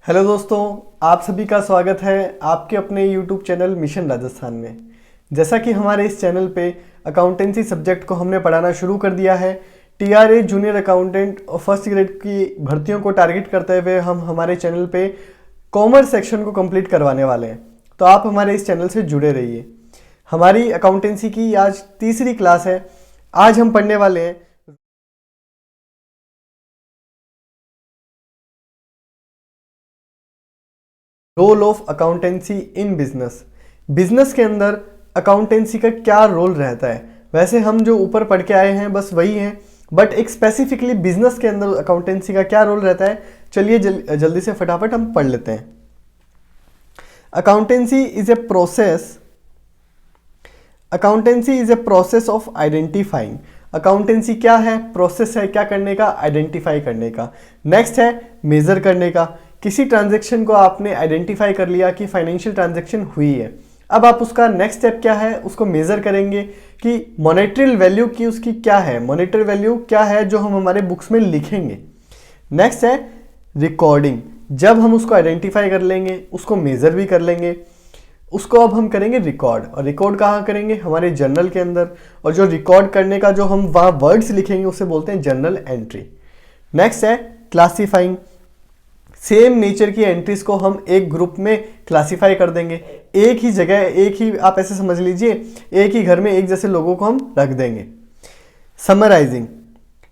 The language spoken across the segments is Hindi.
हेलो दोस्तों, आप सभी का स्वागत है आपके अपने YouTube चैनल मिशन राजस्थान में। जैसा कि हमारे इस चैनल पे अकाउंटेंसी सब्जेक्ट को हमने पढ़ाना शुरू कर दिया है। TRA जूनियर अकाउंटेंट और फर्स्ट ग्रेड की भर्तियों को टारगेट करते हुए हम हमारे चैनल पे कॉमर्स सेक्शन को कंप्लीट करवाने वाले हैं, तो आप हमारे इस चैनल से जुड़े रहिए। हमारी अकाउंटेंसी की आज तीसरी क्लास है। आज हम पढ़ने वाले हैं role of accountancy in business. Business के अंदर अकाउंटेंसी का क्या रोल रहता है। वैसे हम जो ऊपर पढ़ के आए हैं बस वही है, बट एक स्पेसिफिकली बिजनेस के अंदर अकाउंटेंसी का क्या रोल रहता है, चलिए जल्दी से फटाफट हम पढ़ लेते हैं। Accountancy is a process accountancy is a process of identifying. Accountancy क्या है? प्रोसेस है क्या करने का? आइडेंटिफाई करने का। नेक्स्ट है मेजर करने का। किसी ट्रांजैक्शन को आपने आइडेंटिफाई कर लिया कि फाइनेंशियल ट्रांजैक्शन हुई है, अब आप उसका नेक्स्ट स्टेप क्या है, उसको मेजर करेंगे कि मॉनेटरी वैल्यू की उसकी क्या है, मॉनेटरी वैल्यू क्या है जो हम हमारे बुक्स में लिखेंगे। नेक्स्ट है रिकॉर्डिंग। जब हम उसको आइडेंटिफाई कर लेंगे, उसको मेजर भी कर लेंगे, उसको अब हम करेंगे रिकॉर्ड। और रिकॉर्ड कहाँ करेंगे? हमारे जर्नल के अंदर। और जो रिकॉर्ड करने का जो हम वहाँ वर्ड्स लिखेंगे उसे बोलते हैं जर्नल एंट्री। नेक्स्ट है क्लासीफाइंग। सेम नेचर की एंट्रीज को हम एक ग्रुप में क्लासीफाई कर देंगे। एक ही जगह, एक ही, आप ऐसे समझ लीजिए, एक ही घर में एक जैसे लोगों को हम रख देंगे। समराइजिंग।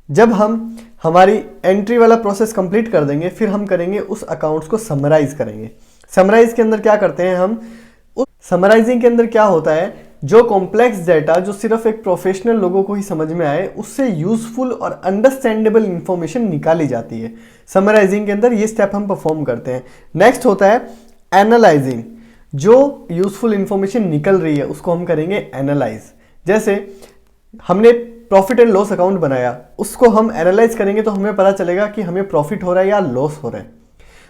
जब हम हमारी एंट्री वाला प्रोसेस कंप्लीट कर देंगे, फिर हम करेंगे उस अकाउंट्स को समराइज करेंगे। समराइज के अंदर क्या करते हैं हम? उस समराइजिंग के अंदर क्या होता है, जो कॉम्प्लेक्स डेटा जो सिर्फ एक प्रोफेशनल लोगों को ही समझ में आए, उससे यूजफुल और अंडरस्टैंडेबल इंफॉर्मेशन निकाली जाती है। समराइजिंग के अंदर ये स्टेप हम परफॉर्म करते हैं। नेक्स्ट होता है एनालाइजिंग। जो यूजफुल इंफॉर्मेशन निकल रही है उसको हम करेंगे एनालाइज। जैसे हमने प्रॉफिट एंड लॉस अकाउंट बनाया, उसको हम एनालाइज करेंगे तो हमें पता चलेगा कि हमें प्रॉफिट हो रहा है या लॉस हो रहा है।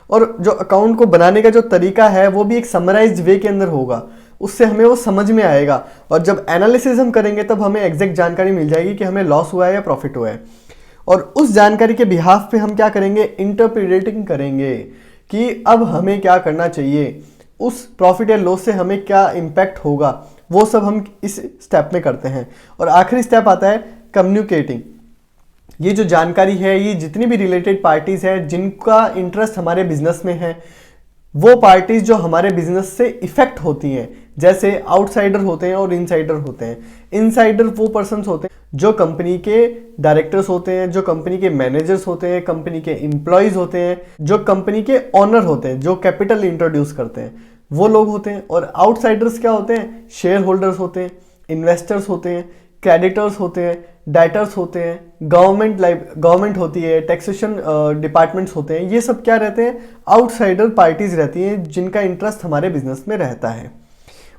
और जो अकाउंट को बनाने का जो तरीका है वो भी एक समराइज्ड वे के अंदर होगा, उससे हमें वो समझ में आएगा। और जब एनालिसिस हम करेंगे तब हमें एग्जैक्ट जानकारी मिल जाएगी कि हमें लॉस हुआ है या प्रॉफिट हुआ है। और उस जानकारी के बिहाफ पे हम क्या करेंगे? इंटरप्रिटेटिंग करेंगे कि अब हमें क्या करना चाहिए, उस प्रॉफिट या लॉस से हमें क्या इम्पैक्ट होगा, वो सब हम इस स्टेप में करते हैं। और आखिरी स्टेप आता है कम्युनिकेटिंग। ये जो जानकारी है, ये जितनी भी रिलेटेड पार्टीज है जिनका इंटरेस्ट हमारे बिजनेस में है, वो पार्टीज जो हमारे बिजनेस से इफेक्ट होती हैं, जैसे आउटसाइडर होते हैं और इनसाइडर होते हैं। इनसाइडर वो पर्सन्स होते हैं जो कंपनी के डायरेक्टर्स होते हैं, जो कंपनी के मैनेजर्स होते हैं, कंपनी के एम्प्लॉयज होते हैं, जो कंपनी के ओनर होते हैं, जो कैपिटल इंट्रोड्यूस करते हैं, वो लोग होते हैं। और आउटसाइडर्स क्या होते हैं? शेयर होल्डर्स होते हैं, इन्वेस्टर्स होते हैं, क्रेडिटर्स होते हैं, डाइटर्स होते हैं, गवर्नमेंट होती है, टैक्सेशन डिपार्टमेंट्स होते हैं। ये सब क्या रहते हैं? आउटसाइडर पार्टीज रहती हैं जिनका इंटरेस्ट हमारे बिजनेस में रहता है।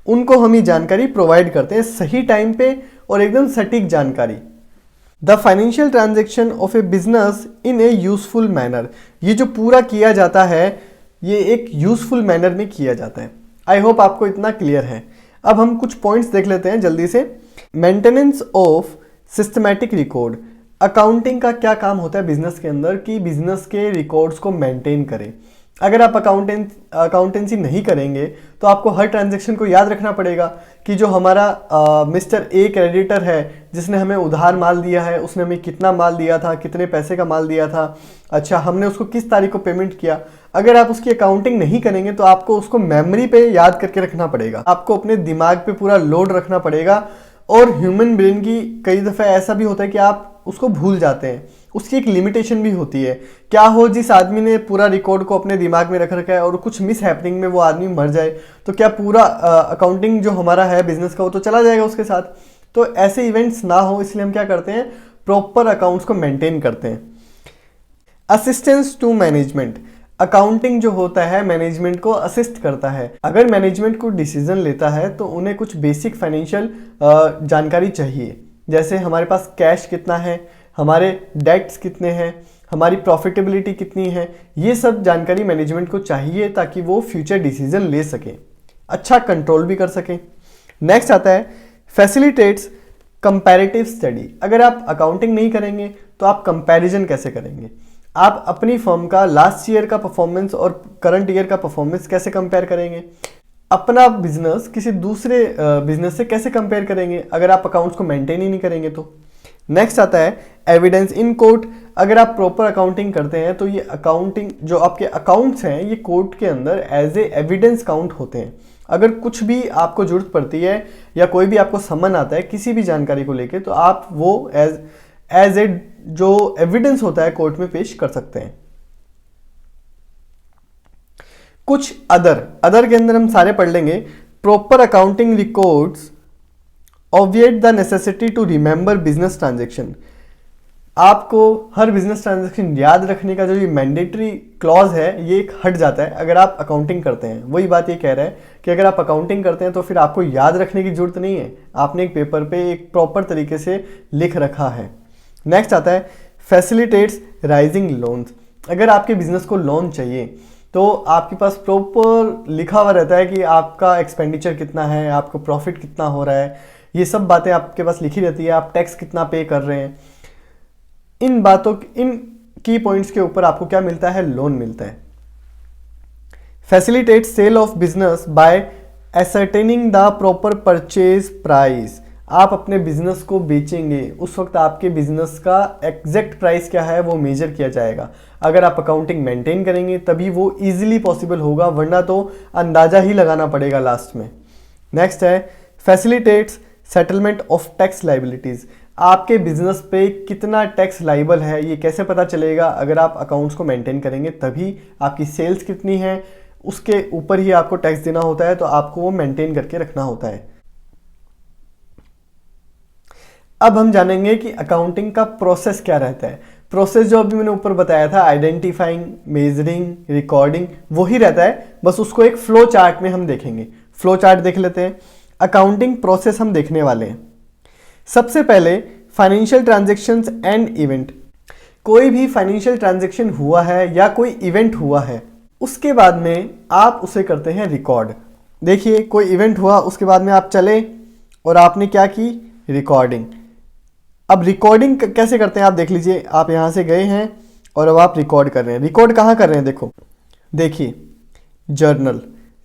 उनको हम ये जानकारी प्रोवाइड करते हैं सही टाइम पे और एकदम सटीक जानकारी। The financial transaction of A business in A useful manner. ये जो पूरा किया जाता है, ये एक यूजफुल मैनर में किया जाता है। आई होप आपको इतना क्लियर है। अब हम कुछ पॉइंट्स देख लेते हैं जल्दी से। Maintenance of systematic record. Accounting का क्या काम होता है बिजनेस के अंदर कि बिजनेस के रिकॉर्ड्स को मेंटेन करें। अगर आप अकाउंटेंसी नहीं करेंगे तो आपको हर ट्रांजैक्शन को याद रखना पड़ेगा कि जो हमारा मिस्टर ए क्रेडिटर है जिसने हमें उधार माल दिया है, उसने हमें कितना माल दिया था, कितने पैसे का माल दिया था, अच्छा हमने उसको किस तारीख को पेमेंट किया। अगर आप उसकी अकाउंटिंग नहीं करेंगे तो आपको उसको मेमोरी पे याद करके रखना पड़ेगा, आपको अपने दिमाग पे पूरा लोड रखना पड़ेगा। और ह्यूमन ब्रेन की कई दफ़ा ऐसा भी होता है कि आप उसको भूल जाते हैं, उसकी एक लिमिटेशन भी होती है। क्या हो जिस आदमी ने पूरा रिकॉर्ड को अपने दिमाग में रख रखा है और कुछ मिस हैपनिंग में वो आदमी मर जाए, तो क्या पूरा अकाउंटिंग जो हमारा है बिजनेस का वो तो चला जाएगा उसके साथ। तो ऐसे इवेंट्स ना हो इसलिए हम क्या करते हैं? प्रॉपर अकाउंट्स को मेंटेन करते हैं। Assistance to management. अकाउंटिंग जो होता है मैनेजमेंट को असिस्ट करता है। अगर मैनेजमेंट को डिसीजन लेता है तो उन्हें कुछ बेसिक फाइनेंशियल जानकारी चाहिए, जैसे हमारे पास कैश कितना है, हमारे डेट्स कितने हैं, हमारी प्रॉफिटेबिलिटी कितनी है। ये सब जानकारी मैनेजमेंट को चाहिए ताकि वो फ्यूचर डिसीजन ले सके, अच्छा कंट्रोल भी कर सके। नेक्स्ट आता है फैसिलिटेट्स कंपैरेटिव स्टडी। अगर आप अकाउंटिंग नहीं करेंगे तो आप कंपैरिजन कैसे करेंगे? आप अपनी फर्म का लास्ट ईयर का परफॉर्मेंस और करंट ईयर का परफॉर्मेंस कैसे कंपेयर करेंगे, अपना बिजनेस किसी दूसरे बिजनेस से कैसे कंपेयर करेंगे अगर आप अकाउंट्स को मेंटेन ही नहीं करेंगे तो। नेक्स्ट आता है एविडेंस इन कोर्ट। अगर आप प्रॉपर अकाउंटिंग करते हैं तो ये अकाउंटिंग जो आपके अकाउंट्स हैं ये कोर्ट के अंदर एज ए एविडेंस काउंट होते हैं। अगर कुछ भी आपको जरूरत पड़ती है या कोई भी आपको समन आता है किसी भी जानकारी को लेके, तो आप वो एज ए जो एविडेंस होता है कोर्ट में पेश कर सकते हैं। कुछ अदर के अंदर हम सारे पढ़ लेंगे। Proper accounting records obviate the necessity to remember business transaction. आपको हर बिजनेस ट्रांजेक्शन याद रखने का जो ये मैंडेटरी क्लॉज है ये एक हट जाता है अगर आप अकाउंटिंग करते हैं। वही बात ये कह रहा है कि अगर आप अकाउंटिंग करते हैं तो फिर आपको याद रखने की जरूरत नहीं है, आपने एक पेपर पे एक प्रॉपर तरीके से लिख रखा है। नेक्स्ट आता है फैसिलिटेट्स राइजिंग लोन्स। अगर आपके बिजनेस को लोन चाहिए तो आपके पास प्रॉपर लिखा हुआ रहता है कि आपका एक्सपेंडिचर कितना है, आपको प्रॉफिट कितना हो रहा है, ये सब बातें आपके पास लिखी रहती है, आप टैक्स कितना पे कर रहे हैं। इन की पॉइंट्स के ऊपर आपको क्या मिलता है, लोन मिलता है। Facilitate sale of business by ascertaining the proper purchase price. आप अपने बिजनेस को बेचेंगे उस वक्त आपके बिजनेस का एग्जैक्ट प्राइस क्या है वो मेजर किया जाएगा। अगर आप अकाउंटिंग मेंटेन करेंगे तभी वो इजीली पॉसिबल होगा, वरना तो अंदाजा ही लगाना पड़ेगा लास्ट में। नेक्स्ट है facilitates settlement of tax liabilities. आपके बिजनेस पे कितना टैक्स लाइबल है ये कैसे पता चलेगा, अगर आप अकाउंट्स को मेंटेन करेंगे तभी। आपकी सेल्स कितनी है उसके ऊपर ही आपको टैक्स देना होता है, तो आपको वो मेंटेन करके रखना होता है। अब हम जानेंगे कि अकाउंटिंग का प्रोसेस क्या रहता है। प्रोसेस जो अभी मैंने ऊपर बताया था, आइडेंटिफाइंग, मेजरिंग, रिकॉर्डिंग, वही रहता है, बस उसको एक फ्लो चार्ट में हम देखेंगे। फ्लो चार्ट देख लेते हैं। अकाउंटिंग प्रोसेस हम देखने वाले हैं। सबसे पहले फाइनेंशियल ट्रांजैक्शंस एंड इवेंट। कोई भी फाइनेंशियल ट्रांजैक्शन हुआ है या कोई इवेंट हुआ है, उसके बाद में आप उसे करते हैं रिकॉर्ड। देखिए कोई इवेंट हुआ, उसके बाद में आप चले और आपने क्या की, रिकॉर्डिंग। अब रिकॉर्डिंग कैसे करते हैं आप देख लीजिए। आप यहाँ से गए हैं और अब आप रिकॉर्ड कर रहे हैं। रिकॉर्ड कहाँ कर रहे हैं, देखो देखिए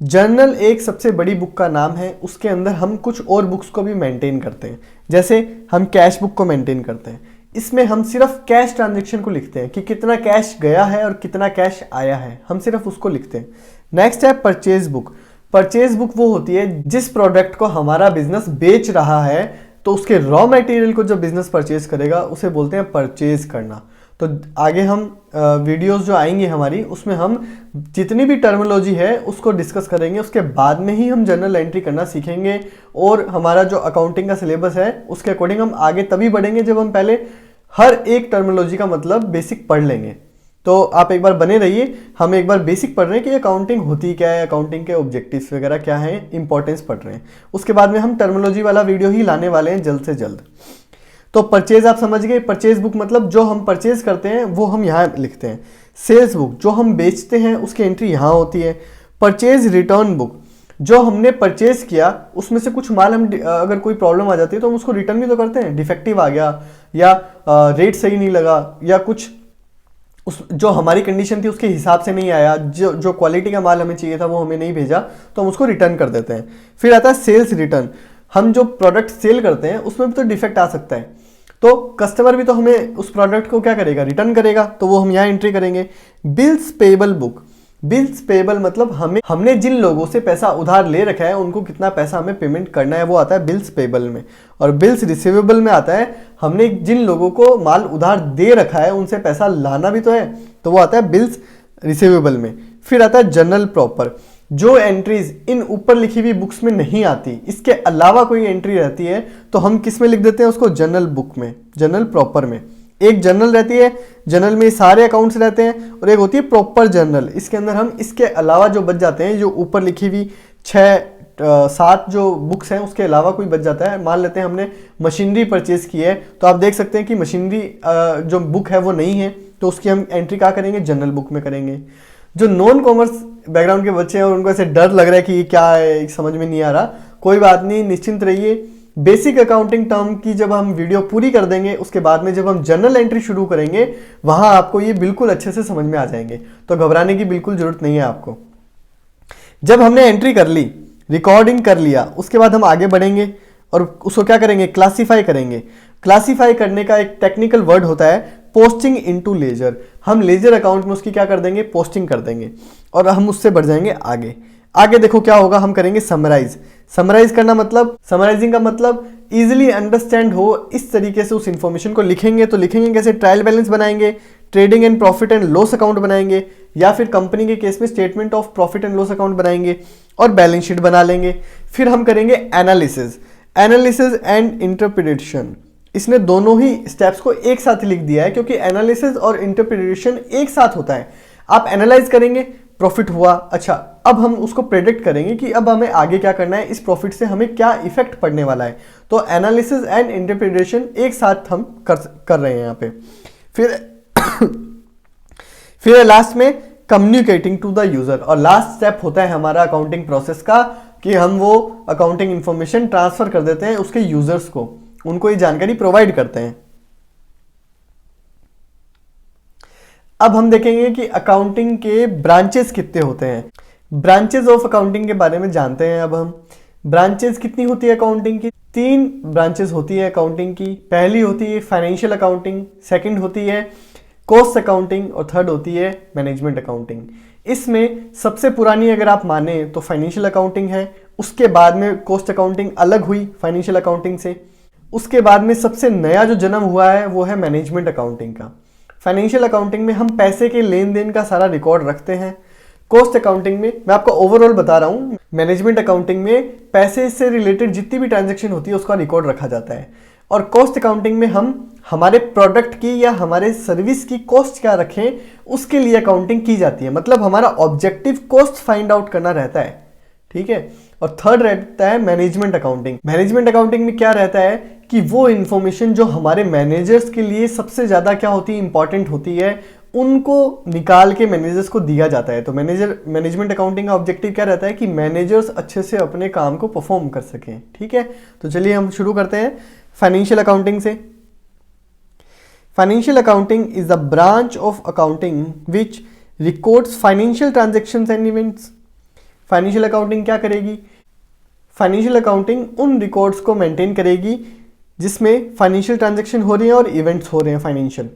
जर्नल एक सबसे बड़ी बुक का नाम है। उसके अंदर हम कुछ और बुक्स को भी मेंटेन करते हैं, जैसे हम कैश बुक को मेंटेन करते हैं। इसमें हम सिर्फ कैश ट्रांजैक्शन को लिखते हैं कि कितना कैश गया है और कितना कैश आया है, हम सिर्फ उसको लिखते हैं। नेक्स्ट है परचेज बुक। परचेज बुक वो होती है जिस प्रोडक्ट को हमारा बिजनेस बेच रहा है, तो उसके रॉ मटेरियल को जो बिजनेस परचेज करेगा उसे बोलते हैं परचेज करना। तो आगे हम वीडियोस जो आएंगी हमारी, उसमें हम जितनी भी टर्मिनोलॉजी है उसको डिस्कस करेंगे। उसके बाद में ही हम जर्नल एंट्री करना सीखेंगे, और हमारा जो अकाउंटिंग का सिलेबस है उसके अकॉर्डिंग हम आगे तभी बढ़ेंगे जब हम पहले हर एक टर्मिनोलॉजी का मतलब बेसिक पढ़ लेंगे। तो आप एक बार बने रहिए, हम एक बार बेसिक पढ़ रहे हैं कि अकाउंटिंग होती क्या है, अकाउंटिंग के ऑब्जेक्टिव्स वगैरह क्या है, इंपॉर्टेंस पढ़ रहे हैं। उसके बाद में हम टर्मिनोलॉजी वाला वीडियो ही लाने वाले हैं जल्द से जल्द। तो परचेज आप समझ गए। परचेज बुक मतलब जो हम परचेज करते हैं वो हम यहाँ लिखते हैं। सेल्स बुक जो हम बेचते हैं उसकी एंट्री यहाँ होती है। परचेज रिटर्न बुक जो हमने परचेज किया उसमें से कुछ माल हम अगर कोई प्रॉब्लम आ जाती है तो हम उसको रिटर्न भी तो करते हैं। डिफेक्टिव आ गया या रेट सही नहीं लगा या कुछ जो हमारी कंडीशन थी उसके हिसाब से नहीं आया, जो क्वालिटी का माल हमें चाहिए था वो हमें नहीं भेजा, तो हम उसको रिटर्न कर देते हैं। फिर आता है सेल्स रिटर्न। हम जो प्रोडक्ट सेल करते हैं उसमें भी तो डिफेक्ट आ सकता है, तो कस्टमर भी तो हमें उस प्रोडक्ट को क्या करेगा, रिटर्न करेगा, तो वो हम यहाँ एंट्री करेंगे। Bills payable book. Bills payable मतलब हमने जिन लोगों से पैसा उधार ले रखा है उनको कितना पैसा हमें पेमेंट करना है, वो आता है बिल्स पेबल में। और बिल्स रिसीवेबल में आता है हमने जिन लोगों को माल उधार दे रखा है उनसे पैसा लाना भी तो है, तो वो आता है बिल्स रिसीवेबल में। फिर आता है जर्नल प्रॉपर। जो एंट्रीज इन ऊपर लिखी हुई बुक्स में नहीं आती, इसके अलावा कोई एंट्री रहती है तो हम किस में लिख देते हैं उसको, जर्नल बुक में, जर्नल प्रॉपर में। एक जर्नल रहती है, जर्नल में सारे अकाउंट्स रहते हैं, और एक होती है प्रॉपर जर्नल। इसके अंदर हम इसके अलावा जो बच जाते हैं, जो ऊपर लिखी हुई 6-7 जो बुक्स हैं उसके अलावा कोई बच जाता है। मान लेते हैं हमने मशीनरी परचेज की है, तो आप देख सकते हैं कि मशीनरी जो बुक है वो नहीं है, तो उसकी हम एंट्री क्या करेंगे, जनरल बुक में करेंगे। जो नॉन कॉमर्स बैकग्राउंड के बच्चे हैं और उनको ऐसे डर लग रहा है कि क्या है, समझ में नहीं आ रहा, कोई बात नहीं, निश्चिंत रहिए। बेसिक अकाउंटिंग टर्म की जब हम वीडियो पूरी कर देंगे, उसके बाद में जब हम जर्नल एंट्री शुरू करेंगे, वहां आपको ये बिल्कुल अच्छे से समझ में आ जाएंगे, तो घबराने की बिल्कुल जरूरत नहीं है आपको। जब हमने एंट्री कर ली, रिकॉर्डिंग कर लिया, उसके बाद हम आगे बढ़ेंगे और उसको क्या करेंगे, क्लासिफाई करेंगे। क्लासिफाई करने का एक टेक्निकल वर्ड होता है पोस्टिंग इनटू लेजर। हम लेजर अकाउंट में उसकी क्या कर देंगे, पोस्टिंग कर देंगे और हम उससे बढ़ जाएंगे आगे। आगे देखो क्या होगा, हम करेंगे समराइज। समराइज करना मतलब, समराइजिंग का मतलब इजीली अंडरस्टैंड हो, इस तरीके से उस इंफॉर्मेशन को लिखेंगे। तो लिखेंगे कैसे, ट्रायल बैलेंस बनाएंगे, trading and profit and loss account बनाएंगे, या फिर कंपनी के केस में statement of profit and loss account बनाएंगे और बैलेंस शीट बना लेंगे। फिर हम करेंगे एनालिसिस, एनालिसिस एंड इंटरप्रिटेशन। इसने दोनों ही स्टेप्स को एक साथ लिख दिया है, क्योंकि एनालिसिस और इंटरप्रिटेशन एक साथ होता है। आप एनालाइज करेंगे, प्रॉफिट हुआ, अच्छा अब हम उसको प्रेडिक्ट करेंगे कि अब हमें आगे क्या करना है, इस प्रॉफिट से हमें क्या इफेक्ट पड़ने वाला है। तो एनालिसिस एंड इंटरप्रिटेशन एक साथ हम कर रहे हैं यहाँ पे। फिर लास्ट में कम्युनिकेटिंग टू द यूजर, और लास्ट स्टेप होता है हमारा अकाउंटिंग प्रोसेस का कि हम वो अकाउंटिंग इंफॉर्मेशन ट्रांसफर कर देते हैं उसके यूजर्स को, उनको ये जानकारी प्रोवाइड करते हैं। अब हम देखेंगे कि अकाउंटिंग के ब्रांचेस कितने होते हैं। ब्रांचेस ऑफ अकाउंटिंग के बारे में जानते हैं। अब हम ब्रांचेस कितनी होती है अकाउंटिंग की, 3 ब्रांचेस होती है अकाउंटिंग की। पहली होती है फाइनेंशियल अकाउंटिंग, सेकंड होती है कॉस्ट अकाउंटिंग और थर्ड होती है मैनेजमेंट अकाउंटिंग। इसमें सबसे पुरानी अगर आप माने तो फाइनेंशियल अकाउंटिंग है, उसके बाद में कॉस्ट अकाउंटिंग अलग हुई फाइनेंशियल अकाउंटिंग से, उसके बाद में सबसे नया जो जन्म हुआ है वो है मैनेजमेंट अकाउंटिंग का। फाइनेंशियल अकाउंटिंग में हम पैसे के लेन देन का सारा रिकॉर्ड रखते हैं। कॉस्ट अकाउंटिंग में मैं आपको ओवरऑल बता रहा हूं, मैनेजमेंट अकाउंटिंग में पैसे से रिलेटेड जितनी भी ट्रांजैक्शन होती है उसका रिकॉर्ड रखा जाता है। और कॉस्ट अकाउंटिंग में हम हमारे प्रोडक्ट की या हमारे सर्विस की कॉस्ट क्या रखें उसके लिए अकाउंटिंग की जाती है। मतलब हमारा ऑब्जेक्टिव कॉस्ट फाइंड आउट करना रहता है, ठीक है। और थर्ड रहता है मैनेजमेंट अकाउंटिंग। मैनेजमेंट अकाउंटिंग में क्या रहता है कि वो इंफॉर्मेशन जो हमारे मैनेजर्स के लिए सबसे ज्यादा क्या होती है, इंपॉर्टेंट होती है, उनको निकाल के मैनेजर्स को दिया जाता है। तो मैनेजमेंट अकाउंटिंग का ऑब्जेक्टिव क्या रहता है कि मैनेजर्स अच्छे से अपने काम को परफॉर्म कर सकें, ठीक है। तो चलिए हम शुरू करते हैं फाइनेंशियल अकाउंटिंग से। Financial accounting is the branch of accounting which records financial transactions and events. Financial accounting क्या करेगी, फाइनेंशियल अकाउंटिंग उन रिकॉर्ड्स को मेंटेन करेगी जिसमें फाइनेंशियल ट्रांजैक्शन हो रही है और इवेंट्स हो रहे हैं फाइनेंशियल।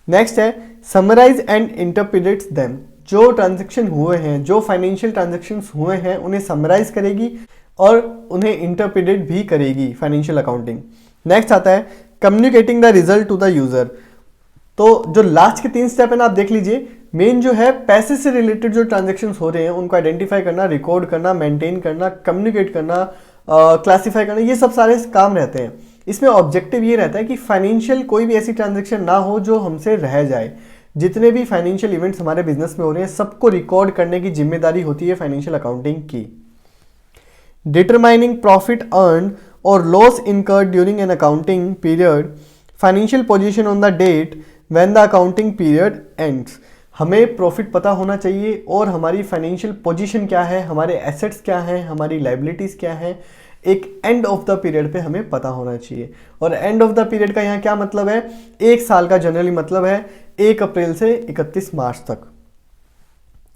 नेक्स्ट है समराइज एंड इंटरप्रिटेट्स देम। जो ट्रांजैक्शन हुए हैं, जो फाइनेंशियल ट्रांजैक्शंस हुए हैं, उन्हें समराइज करेगी और उन्हें इंटरप्रिटेट भी करेगी फाइनेंशियल अकाउंटिंग। नेक्स्ट आता है communicating the result to the user. तो जो लास्ट के 3 स्टेप है ना, आप देख लीजिए। मेन जो है पैसे से रिलेटेड जो ट्रांजैक्शंस हो रहे हैं उनको आइडेंटिफाई करना, रिकॉर्ड करना, मेंटेन करना, कम्युनिकेट करना, क्लासिफाई करना, ये सब सारे काम रहते हैं। इसमें ऑब्जेक्टिव ये रहता है कि फाइनेंशियल कोई भी ऐसी ट्रांजैक्शन ना हो जो हमसे रह जाए। जितने भी फाइनेंशियल इवेंट्स हमारे बिजनेस में हो रहे हैं सबको रिकॉर्ड करने की जिम्मेदारी होती है फाइनेंशियल अकाउंटिंग की। डिटरमाइनिंग प्रॉफिट अर्न और loss incurred during an accounting period, financial position on the date when the accounting period ends. हमें प्रॉफिट पता होना चाहिए और हमारी फाइनेंशियल पोजीशन क्या है, हमारे एसेट्स क्या हैं, हमारी लाइबिलिटीज़ क्या हैं, एक एंड ऑफ द पीरियड पे हमें पता होना चाहिए। और एंड ऑफ द पीरियड का यहाँ क्या मतलब है, 1 साल का जनरली मतलब है 1 अप्रैल से 31 मार्च तक।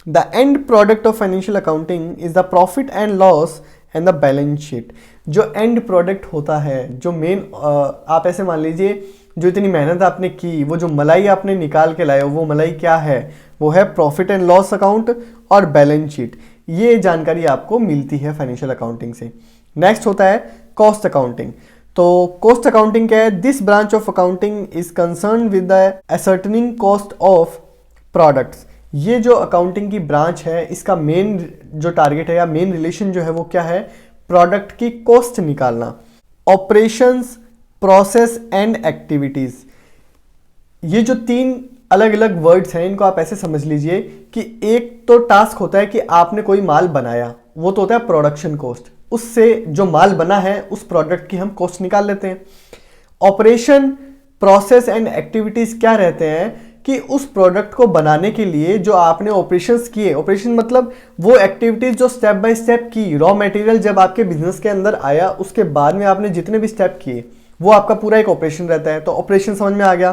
The end product of financial accounting is the profit and loss and the balance sheet. जो एंड प्रोडक्ट होता है, जो मेन आप ऐसे मान लीजिए जो इतनी मेहनत आपने की, वो जो मलाई आपने निकाल के लाए हो, वो मलाई क्या है, वो है प्रॉफिट एंड लॉस अकाउंट और बैलेंस शीट। ये जानकारी आपको मिलती है फाइनेंशियल अकाउंटिंग से। नेक्स्ट होता है कॉस्ट अकाउंटिंग। तो कॉस्ट अकाउंटिंग क्या है, this branch of accounting is concern with the ascertaining cost of products. ये जो अकाउंटिंग की ब्रांच है इसका मेन जो टारगेट है या मेन रिलेशन जो है वो क्या है, प्रोडक्ट की कॉस्ट निकालना। ऑपरेशंस, प्रोसेस एंड एक्टिविटीज, ये जो 3 अलग अलग वर्ड्स हैं इनको आप ऐसे समझ लीजिए कि एक तो टास्क होता है कि आपने कोई माल बनाया, वो तो होता है प्रोडक्शन कॉस्ट, उससे जो माल बना है उस प्रोडक्ट की हम कॉस्ट निकाल लेते हैं। ऑपरेशन, प्रोसेस एंड एक्टिविटीज क्या रहते हैं कि उस प्रोडक्ट को बनाने के लिए जो आपने ऑपरेशंस किए, ऑपरेशन मतलब वो एक्टिविटीज जो स्टेप बाय स्टेप की, रॉ मटेरियल जब आपके बिजनेस के अंदर आया उसके बाद में आपने जितने भी स्टेप किए वो आपका पूरा एक ऑपरेशन रहता है। तो ऑपरेशन समझ में आ गया।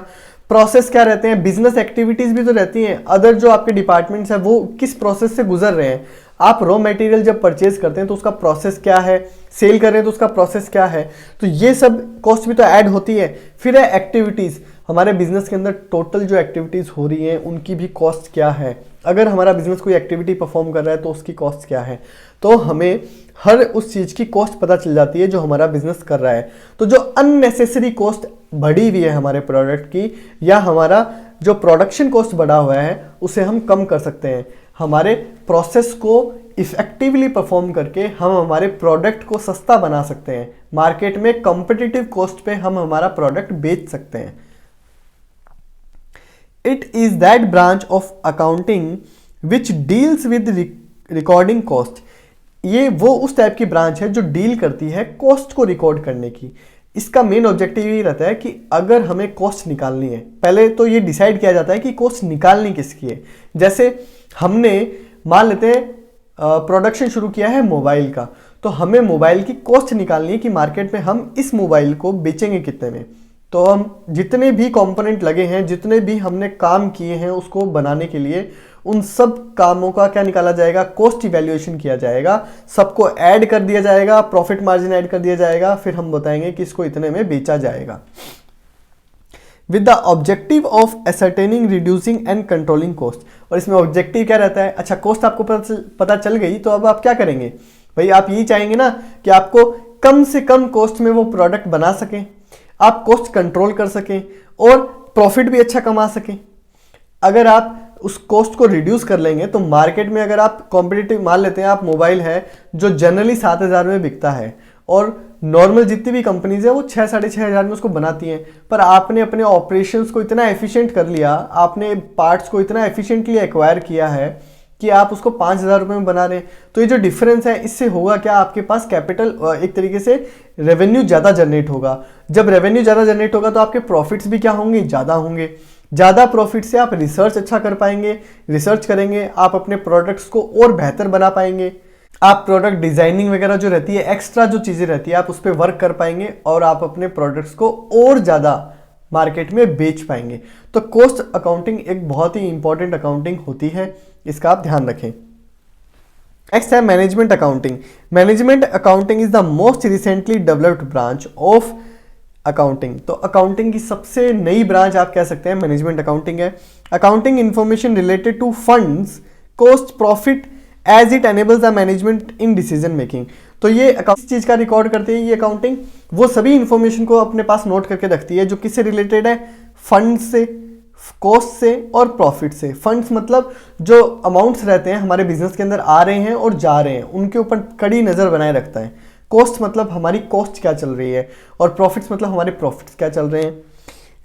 प्रोसेस क्या रहते हैं, बिजनेस एक्टिविटीज भी तो रहती हैं, अदर जो आपके डिपार्टमेंट्स है वो किस प्रोसेस से गुजर रहे हैं। आप रॉ मटेरियल जब परचेज करते हैं तो उसका प्रोसेस क्या है, सेल कर रहे हैं तो उसका प्रोसेस क्या है, तो ये सब कॉस्ट भी तो ऐड होती है। फिर है एक्टिविटीज, हमारे बिजनेस के अंदर टोटल जो एक्टिविटीज हो रही हैं उनकी भी कॉस्ट क्या है। अगर हमारा बिजनेस कोई एक्टिविटी परफॉर्म कर रहा है तो उसकी कॉस्ट क्या है। तो हमें हर उस चीज की कॉस्ट पता चल जाती है जो हमारा बिजनेस कर रहा है। तो जो अननेसेसरी कॉस्ट बढ़ी हुई है हमारे प्रोडक्ट की, या हमारा जो प्रोडक्शन कॉस्ट बढ़ा हुआ है उसे हम कम कर सकते हैं। हमारे प्रोसेस को इफेक्टिवली परफॉर्म करके हम हमारे प्रोडक्ट को सस्ता बना सकते हैं, मार्केट में कॉम्पिटिटिव कॉस्ट पे हम हमारा प्रोडक्ट बेच सकते हैं। It is that branch of accounting which deals with recording cost. ये वो उस टाइप की ब्रांच है जो डील करती है कॉस्ट को रिकॉर्ड करने की। इसका मेन ऑब्जेक्टिव ये रहता है कि अगर हमें कॉस्ट निकालनी है, पहले तो ये डिसाइड किया जाता है कि कॉस्ट निकालनी किसकी है। जैसे हमने मान लेते हैं प्रोडक्शन शुरू किया है मोबाइल का, तो हमें मोबाइल की कॉस्ट निकालनी है कि मार्केट में हम इस मोबाइल को बेचेंगे कितने में। तो हम जितने भी कंपोनेंट लगे हैं, जितने भी हमने काम किए हैं उसको बनाने के लिए, उन सब कामों का क्या निकाला जाएगा, कॉस्ट इवैल्यूएशन किया जाएगा, सबको ऐड कर दिया जाएगा, प्रॉफिट मार्जिन ऐड कर दिया जाएगा, फिर हम बताएंगे कि इसको इतने में बेचा जाएगा। With the objective of ascertaining, reducing and controlling cost. और इसमें ऑब्जेक्टिव क्या रहता है, अच्छा कॉस्ट आपको पता चल गई तो अब आप क्या करेंगे भाई, आप यही चाहेंगे ना कि आपको कम से कम कॉस्ट में वो प्रोडक्ट बना सकें, आप कॉस्ट कंट्रोल कर सकें और प्रॉफिट भी अच्छा कमा सकें। अगर आप उस कॉस्ट को रिड्यूस कर लेंगे तो मार्केट में अगर आप कॉम्पिटिटिव, मान लेते हैं आप मोबाइल है जो जनरली 7,000 में बिकता है और नॉर्मल जितनी भी कंपनीज है वो 6 साढ़े 6,000 में उसको बनाती हैं, पर आपने अपने ऑपरेशंस को इतना एफिशिएंट कर लिया, आपने पार्ट्स को इतना एफिशिएंटली एक्वायर किया है कि आप उसको 5,000 रुपये में बना रहे हैं। तो ये जो डिफरेंस है इससे होगा क्या, आपके पास कैपिटल, एक तरीके से रेवेन्यू ज़्यादा जनरेट होगा। जब रेवेन्यू ज़्यादा जनरेट होगा तो आपके प्रॉफिट्स भी क्या होंगे, ज़्यादा होंगे। ज़्यादा प्रॉफिट से आप रिसर्च अच्छा कर पाएंगे, रिसर्च करेंगे, आप अपने प्रोडक्ट्स को और बेहतर बना पाएंगे, आप प्रोडक्ट डिजाइनिंग वगैरह जो रहती है, एक्स्ट्रा जो चीज़ें रहती है, आप उस पर वर्क कर पाएंगे और आप अपने प्रोडक्ट्स को और ज़्यादा मार्केट में बेच पाएंगे। तो कॉस्ट अकाउंटिंग एक बहुत ही इंपॉर्टेंट अकाउंटिंग होती है, इसका आप ध्यान रखें। नेक्स्ट है management accounting. Management accounting is the most recently developed branch of accounting. तो अकाउंटिंग की सबसे नई ब्रांच आप कह सकते हैं मैनेजमेंट अकाउंटिंग है। Accounting information related to funds, cost, profit as it enables the management in decision making. तो ये इस चीज का रिकॉर्ड करती है ये अकाउंटिंग, वो सभी इंफॉर्मेशन को अपने पास नोट करके रखती है जो किससे रिलेटेड है, फंड से, कॉस्ट से और प्रॉफिट से। फंड्स मतलब जो अमाउंट्स रहते हैं हमारे बिजनेस के अंदर आ रहे हैं और जा रहे हैं, उनके ऊपर कड़ी नजर बनाए रखता है। कॉस्ट मतलब हमारी कॉस्ट क्या चल रही है और प्रॉफिट्स मतलब हमारे प्रॉफिट्स क्या चल रहे हैं।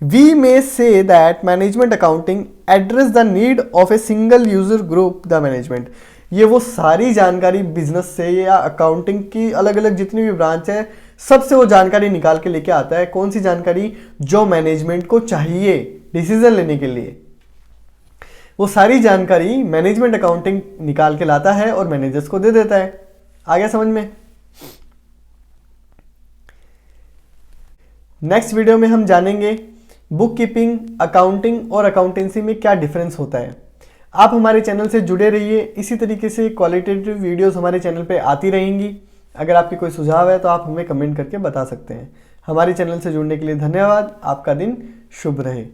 We may say that management accounting address the need of a single user group the management. ये वो सारी जानकारी बिजनेस से या अकाउंटिंग की अलग अलग जितनी भी ब्रांच है सबसे वो जानकारी निकाल के लेके आता है। कौन सी जानकारी, जो मैनेजमेंट को चाहिए डिसीजन लेने के लिए, वो सारी जानकारी मैनेजमेंट अकाउंटिंग निकाल के लाता है और मैनेजर्स को दे देता है। आ गया समझ में। नेक्स्ट वीडियो में हम जानेंगे बुक कीपिंग, अकाउंटिंग और अकाउंटेंसी में क्या डिफरेंस होता है। आप हमारे चैनल से जुड़े रहिए, इसी तरीके से क्वालिटेटिव वीडियोस हमारे चैनल पे आती रहेंगी। अगर आपके कोई सुझाव है तो आप हमें कमेंट करके बता सकते हैं। हमारे चैनल से जुड़ने के लिए धन्यवाद। आपका दिन शुभ रहे।